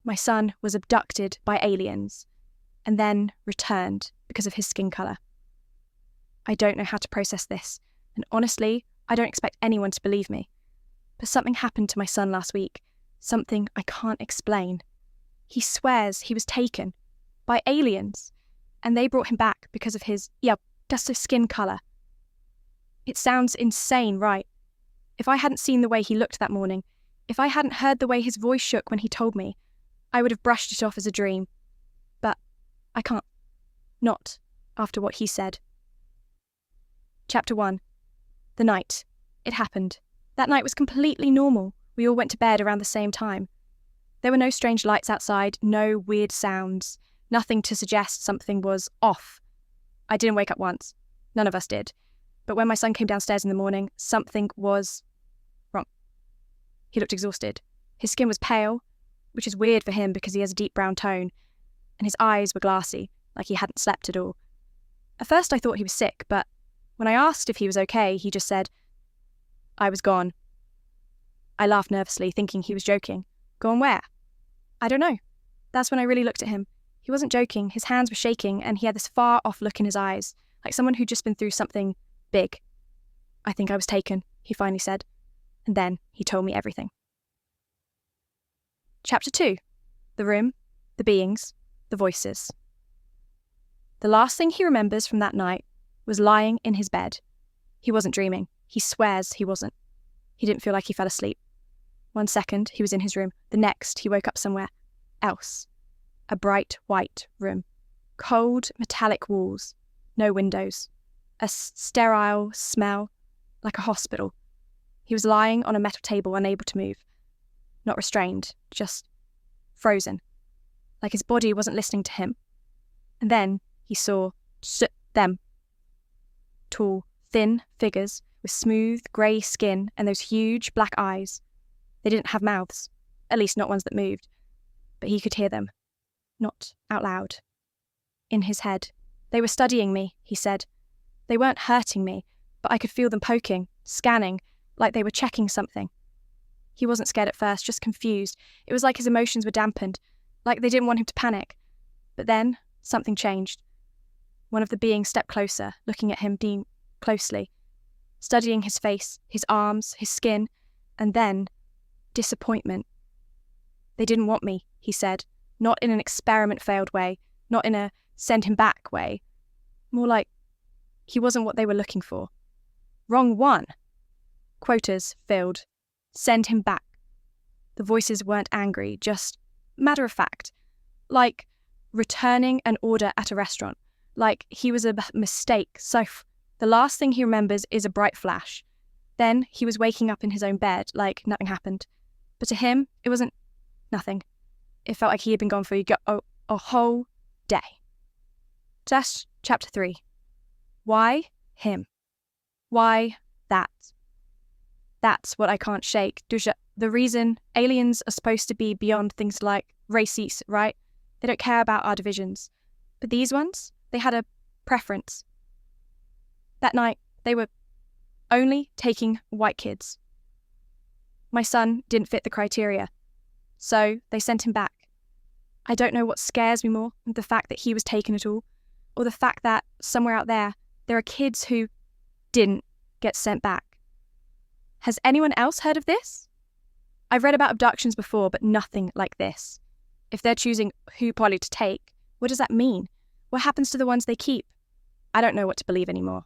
My son was abducted by aliens and then returned because of his skin colour. I don't know how to process this, and honestly, I don't expect anyone to believe me. But something happened to my son last week, something I can't explain. He swears he was taken by aliens, and they brought him back because of his, just his skin colour. It sounds insane, right? If I hadn't seen the way he looked that morning, if I hadn't heard the way his voice shook when he told me, I would have brushed it off as a dream. But I can't. Not after what he said. Chapter 1. The night. It happened. That night was completely normal. We all went to bed around the same time. There were no strange lights outside, no weird sounds, nothing to suggest something was off. I didn't wake up once. None of us did. But when my son came downstairs in the morning, something was wrong. He looked exhausted. His skin was pale, which is weird for him because he has a deep brown tone, and his eyes were glassy, like he hadn't slept at all. At first I thought he was sick, but when I asked if he was okay, he just said, "I was gone." I laughed nervously, thinking he was joking. Gone where? I don't know. That's when I really looked at him. He wasn't joking, his hands were shaking, and he had this far-off look in his eyes, like someone who'd just been through something big. "I think I was taken," he finally said. And then he told me everything. Chapter 2. The room, the beings, the voices. The last thing he remembers from that night was lying in his bed. He wasn't dreaming. He swears he wasn't. He didn't feel like he fell asleep. 1 second, he was in his room. The next, he woke up somewhere else. A bright white room. Cold, metallic walls. No windows. A sterile smell, like a hospital. He was lying on a metal table, unable to move. Not restrained, just frozen. Like his body wasn't listening to him. And then he saw them. Tall, thin figures with smooth, grey skin and those huge black eyes. They didn't have mouths, at least not ones that moved. But he could hear them. Not out loud. In his head. They were studying me, he said. They weren't hurting me, but I could feel them poking, scanning, like they were checking something. He wasn't scared at first, just confused. It was like his emotions were dampened, like they didn't want him to panic. But then, something changed. One of the beings stepped closer, looking at him closely, studying his face, his arms, his skin, and then disappointment. "They didn't want me," he said, not in an experiment-failed way, not in a send-him-back way. More like he wasn't what they were looking for. Wrong one. Quotas filled. Send him back. The voices weren't angry, just matter of fact. Like returning an order at a restaurant. Like he was a mistake. So the last thing he remembers is a bright flash. Then he was waking up in his own bed, like nothing happened. But to him, it wasn't nothing. It felt like he had been gone for a whole day. That's chapter 3. Why him? Why that? That's what I can't shake. The reason aliens are supposed to be beyond things like races, right? They don't care about our divisions. But these ones, they had a preference. That night, they were only taking white kids. My son didn't fit the criteria, so they sent him back. I don't know what scares me more, the fact that he was taken at all, or the fact that somewhere out there are kids who didn't get sent back. Has anyone else heard of this? I've read about abductions before, but nothing like this. If they're choosing who poly to take, what does that mean? What happens to the ones they keep? I don't know what to believe anymore.